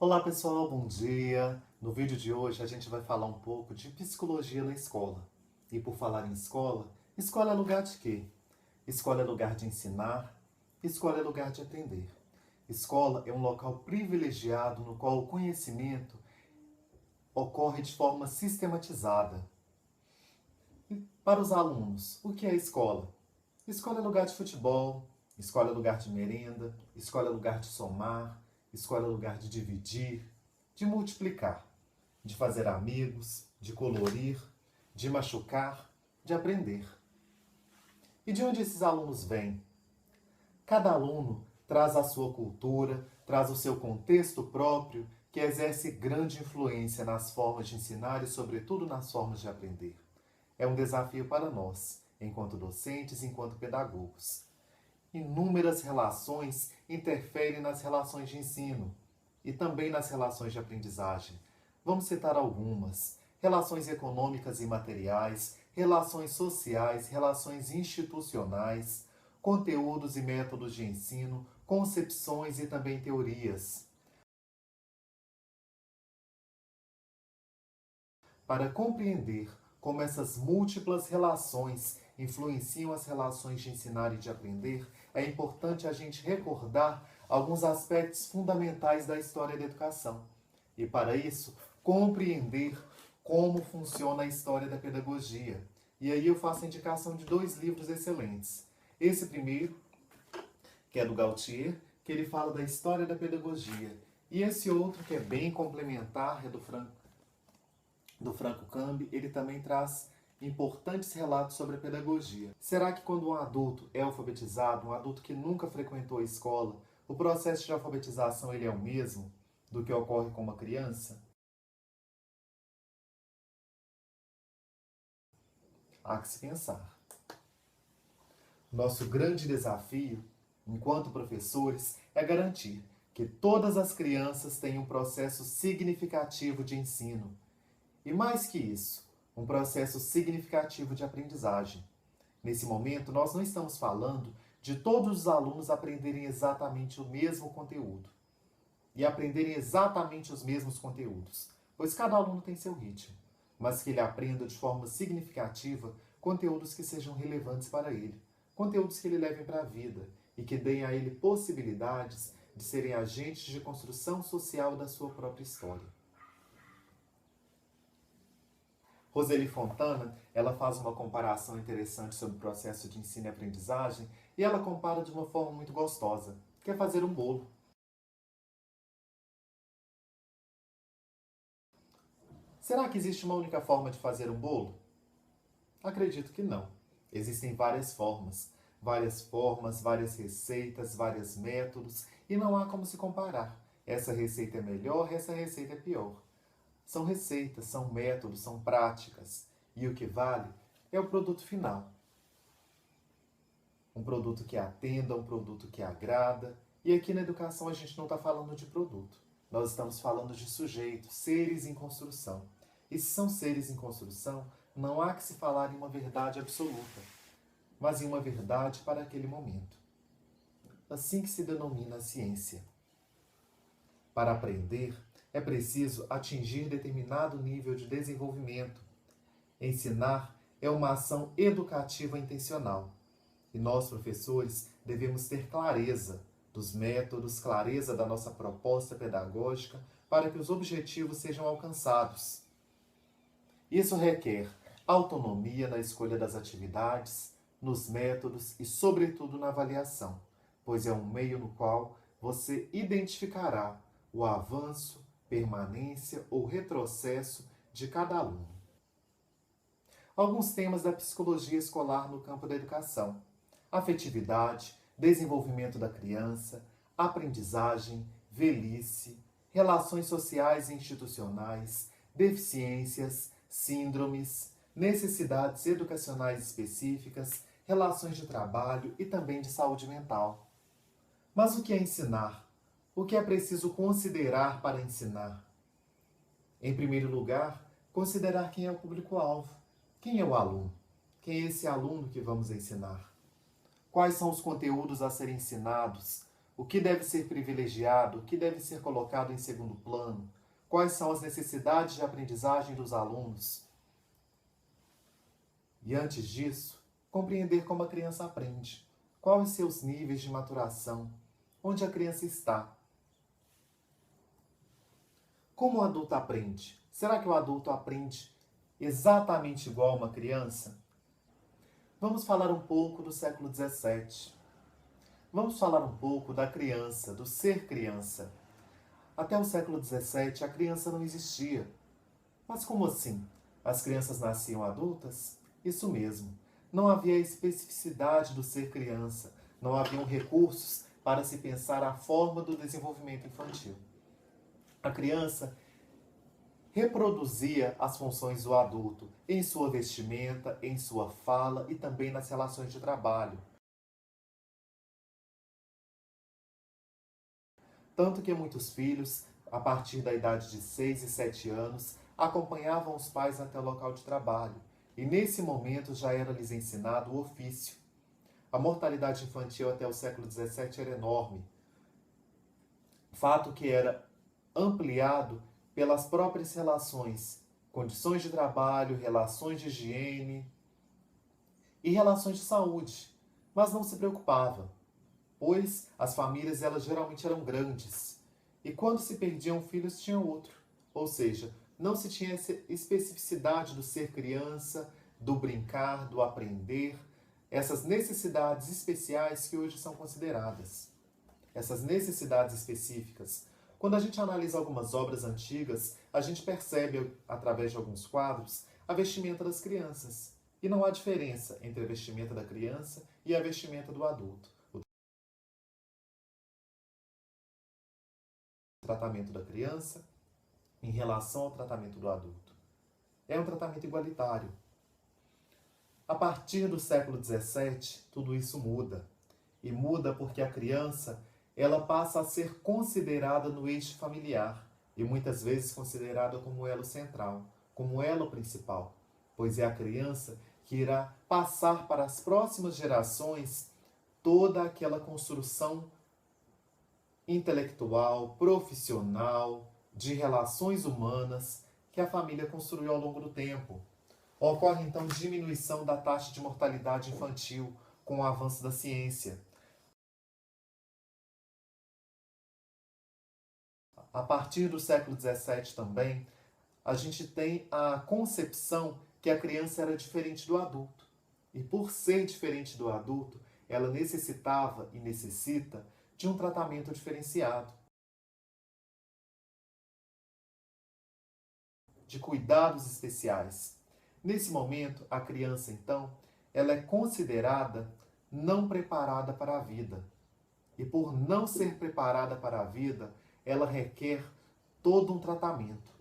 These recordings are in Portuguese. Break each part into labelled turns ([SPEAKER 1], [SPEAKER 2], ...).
[SPEAKER 1] Olá pessoal, bom dia! No vídeo de hoje a gente vai falar um pouco de psicologia na escola. E por falar em escola, escola é lugar de quê? Escola é lugar de ensinar, escola é lugar de aprender. Escola é um local privilegiado no qual o conhecimento ocorre de forma sistematizada. E para os alunos, o que é escola? Escola é lugar de futebol, escola é lugar de merenda, escola é lugar de somar, escola é lugar de dividir, de multiplicar, de fazer amigos, de colorir, de machucar, de aprender. E de onde esses alunos vêm? Cada aluno traz a sua cultura, traz o seu contexto próprio, que exerce grande influência nas formas de ensinar e, sobretudo, nas formas de aprender. É um desafio para nós, enquanto docentes, enquanto pedagogos. Inúmeras relações interferem nas relações de ensino e também nas relações de aprendizagem. Vamos citar algumas: relações econômicas e materiais, relações sociais, relações institucionais, conteúdos e métodos de ensino, concepções e também teorias. Para compreender como essas múltiplas relações influenciam as relações de ensinar e de aprender, é importante a gente recordar alguns aspectos fundamentais da história da educação. E para isso, compreender como funciona a história da pedagogia. E aí eu faço a indicação de dois livros excelentes. Esse primeiro, que é do Gautier, que ele fala da história da pedagogia. E esse outro, que é bem complementar, é do Franco Cambi, ele também traz importantes relatos sobre a pedagogia. Será que quando um adulto é alfabetizado, um adulto que nunca frequentou a escola, o processo de alfabetização ele é o mesmo do que ocorre com uma criança? Há que se pensar. Nosso grande desafio, enquanto professores, é garantir que todas as crianças tenham um processo significativo de ensino. E mais que isso, um processo significativo de aprendizagem. Nesse momento, nós não estamos falando de todos os alunos aprenderem exatamente o mesmo conteúdo e aprenderem exatamente os mesmos conteúdos, pois cada aluno tem seu ritmo, mas que ele aprenda de forma significativa conteúdos que sejam relevantes para ele, conteúdos que ele leve para a vida e que deem a ele possibilidades de serem agentes de construção social da sua própria história. Roseli Fontana, ela faz uma comparação interessante sobre o processo de ensino e aprendizagem e ela compara de uma forma muito gostosa, que é fazer um bolo. Será que existe uma única forma de fazer um bolo? Acredito que não. Existem várias formas, várias receitas, vários métodos e não há como se comparar. Essa receita é melhor, essa receita é pior. São receitas, são métodos, são práticas. E o que vale é o produto final. Um produto que atenda, um produto que agrada. E aqui na educação a gente não está falando de produto. Nós estamos falando de sujeitos, seres em construção. E se são seres em construção, não há que se falar em uma verdade absoluta, mas em uma verdade para aquele momento. Assim que se denomina a ciência. Para aprender, é preciso atingir determinado nível de desenvolvimento. Ensinar é uma ação educativa intencional. E nós, professores, devemos ter clareza dos métodos, clareza da nossa proposta pedagógica para que os objetivos sejam alcançados. Isso requer autonomia na escolha das atividades, nos métodos e, sobretudo, na avaliação, pois é um meio no qual você identificará o avanço, permanência ou retrocesso de cada aluno. Alguns temas da psicologia escolar no campo da educação: afetividade, desenvolvimento da criança, aprendizagem, velhice, relações sociais e institucionais, deficiências, síndromes, necessidades educacionais específicas, relações de trabalho e também de saúde mental. Mas o que é ensinar? O que é preciso considerar para ensinar? Em primeiro lugar, considerar quem é o público-alvo. Quem é o aluno? Quem é esse aluno que vamos ensinar? Quais são os conteúdos a serem ensinados? O que deve ser privilegiado, o que deve ser colocado em segundo plano, quais são as necessidades de aprendizagem dos alunos. E antes disso, compreender como a criança aprende, quais os seus níveis de maturação, onde a criança está. Como o adulto aprende? Será que o adulto aprende exatamente igual a uma criança? Vamos falar um pouco do século XVII. Vamos falar um pouco da criança, do ser criança. Até o século XVII, a criança não existia. Mas como assim? As crianças nasciam adultas? Isso mesmo. Não havia especificidade do ser criança. Não haviam recursos para se pensar a forma do desenvolvimento infantil. A criança reproduzia as funções do adulto em sua vestimenta, em sua fala e também nas relações de trabalho. Tanto que muitos filhos, a partir da idade de 6 e 7 anos, acompanhavam os pais até o local de trabalho. E nesse momento já era lhes ensinado o ofício. A mortalidade infantil até o século XVII era enorme. Fato que era ampliado pelas próprias relações, condições de trabalho, relações de higiene e relações de saúde. Mas não se preocupava, pois as famílias elas geralmente eram grandes. E quando se perdia um filho, se tinha outro. Ou seja, não se tinha essa especificidade do ser criança, do brincar, do aprender, essas necessidades especiais que hoje são consideradas. Essas necessidades específicas. Quando a gente analisa algumas obras antigas, a gente percebe, através de alguns quadros, a vestimenta das crianças. E não há diferença entre a vestimenta da criança e a vestimenta do adulto. O tratamento da criança em relação ao tratamento do adulto. É um tratamento igualitário. A partir do século XVII, tudo isso muda. E muda porque a criança ela passa a ser considerada no eixo familiar e muitas vezes considerada como elo central, como elo principal, pois é a criança que irá passar para as próximas gerações toda aquela construção intelectual, profissional, de relações humanas que a família construiu ao longo do tempo. Ocorre então diminuição da taxa de mortalidade infantil com o avanço da ciência. A partir do século XVII também, a gente tem a concepção que a criança era diferente do adulto. E por ser diferente do adulto, ela necessitava e necessita de um tratamento diferenciado, de cuidados especiais. Nesse momento, a criança, então, ela é considerada não preparada para a vida. E por não ser preparada para a vida, ela requer todo um tratamento,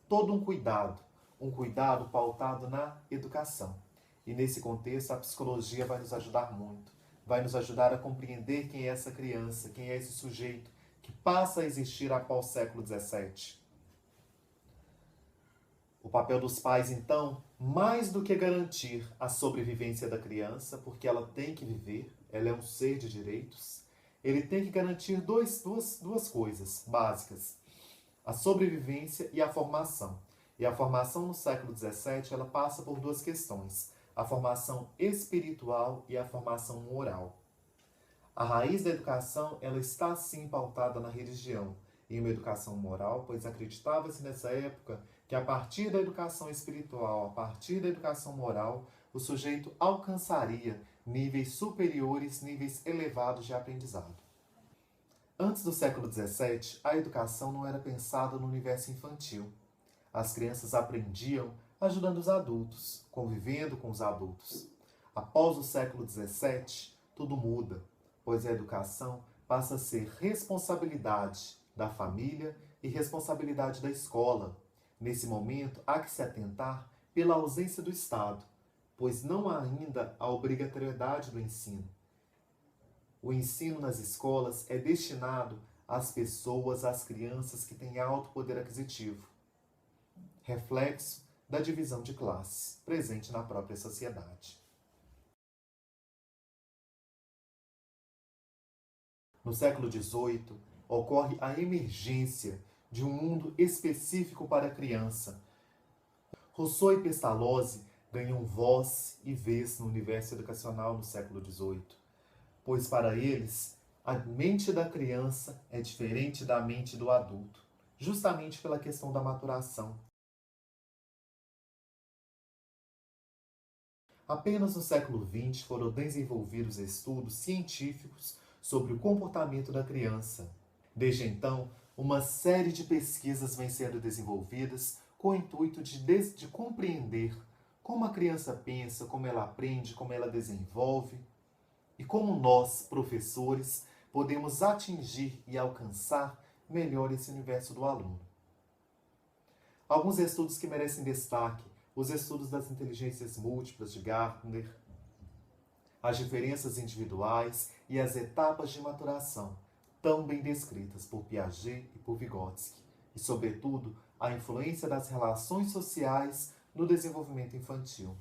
[SPEAKER 1] todo um cuidado pautado na educação. E nesse contexto, a psicologia vai nos ajudar muito, vai nos ajudar a compreender quem é essa criança, quem é esse sujeito que passa a existir após o século XVII. O papel dos pais, então, mais do que garantir a sobrevivência da criança, porque ela tem que viver, ela é um ser de direitos, ele tem que garantir duas coisas básicas: a sobrevivência e a formação. E a formação no século XVII ela passa por duas questões: a formação espiritual e a formação moral. A raiz da educação ela está sim pautada na religião, em uma educação moral, pois acreditava-se nessa época que a partir da educação espiritual, a partir da educação moral, o sujeito alcançaria níveis superiores, níveis elevados de aprendizado. Antes do século XVII, a educação não era pensada no universo infantil. As crianças aprendiam ajudando os adultos, convivendo com os adultos. Após o século XVII, tudo muda, pois a educação passa a ser responsabilidade da família e responsabilidade da escola. Nesse momento, há que se atentar pela ausência do Estado, pois não há ainda a obrigatoriedade do ensino. O ensino nas escolas é destinado às pessoas, às crianças que têm alto poder aquisitivo, reflexo da divisão de classes presente na própria sociedade. No século XVIII, ocorre a emergência de um mundo específico para a criança. Rousseau e Pestalozzi ganham voz e vez no universo educacional no século XVIII, pois para eles, a mente da criança é diferente da mente do adulto, justamente pela questão da maturação. Apenas no século XX foram desenvolvidos estudos científicos sobre o comportamento da criança. Desde então, uma série de pesquisas vem sendo desenvolvidas com o intuito de compreender como a criança pensa, como ela aprende, como ela desenvolve e como nós, professores, podemos atingir e alcançar melhor esse universo do aluno. Alguns estudos que merecem destaque: os estudos das inteligências múltiplas de Gartner, as diferenças individuais e as etapas de maturação, tão bem descritas por Piaget e por Vygotsky, e, sobretudo, a influência das relações sociais no desenvolvimento infantil.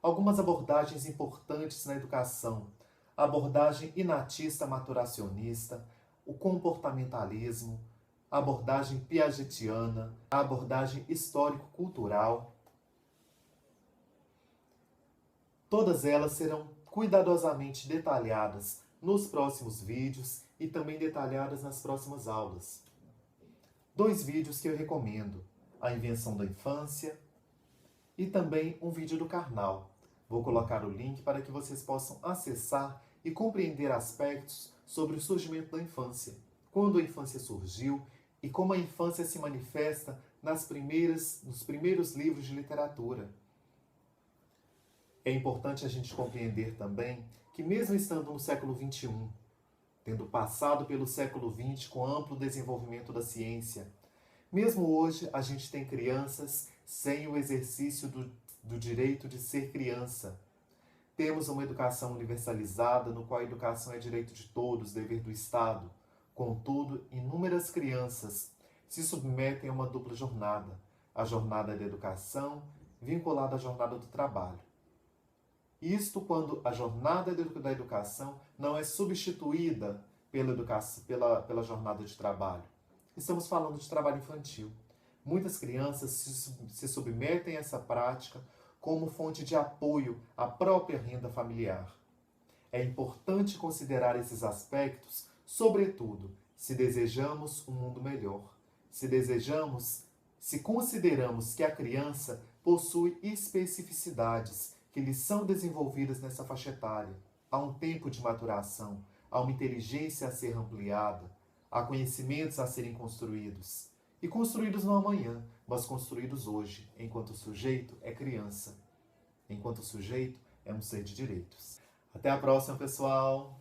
[SPEAKER 1] Algumas abordagens importantes na educação: a abordagem inatista maturacionista, o comportamentalismo, a abordagem piagetiana, a abordagem histórico-cultural. Todas elas serão cuidadosamente detalhadas nos próximos vídeos e também detalhadas nas próximas aulas. 2 vídeos que eu recomendo: a invenção da infância e também um vídeo do Karnal. Vou colocar o link para que vocês possam acessar e compreender aspectos sobre o surgimento da infância, quando a infância surgiu e como a infância se manifesta nos primeiros livros de literatura. É importante a gente compreender também que, mesmo estando no século XXI, tendo passado pelo século XX com amplo desenvolvimento da ciência, mesmo hoje a gente tem crianças sem o exercício do direito de ser criança. Temos uma educação universalizada, no qual a educação é direito de todos, dever do Estado. Contudo, inúmeras crianças se submetem a uma dupla jornada: a jornada da educação vinculada à jornada do trabalho. Isto quando a jornada da educação não é substituída pela jornada de trabalho. Estamos falando de trabalho infantil. Muitas crianças se submetem a essa prática como fonte de apoio à própria renda familiar. É importante considerar esses aspectos, sobretudo, se desejamos um mundo melhor, se consideramos que a criança possui especificidades que lhe são desenvolvidas nessa faixa etária. Há um tempo de maturação, há uma inteligência a ser ampliada, há conhecimentos a serem construídos. E construídos não amanhã, mas construídos hoje, enquanto o sujeito é criança, enquanto o sujeito é um ser de direitos. Até a próxima, pessoal!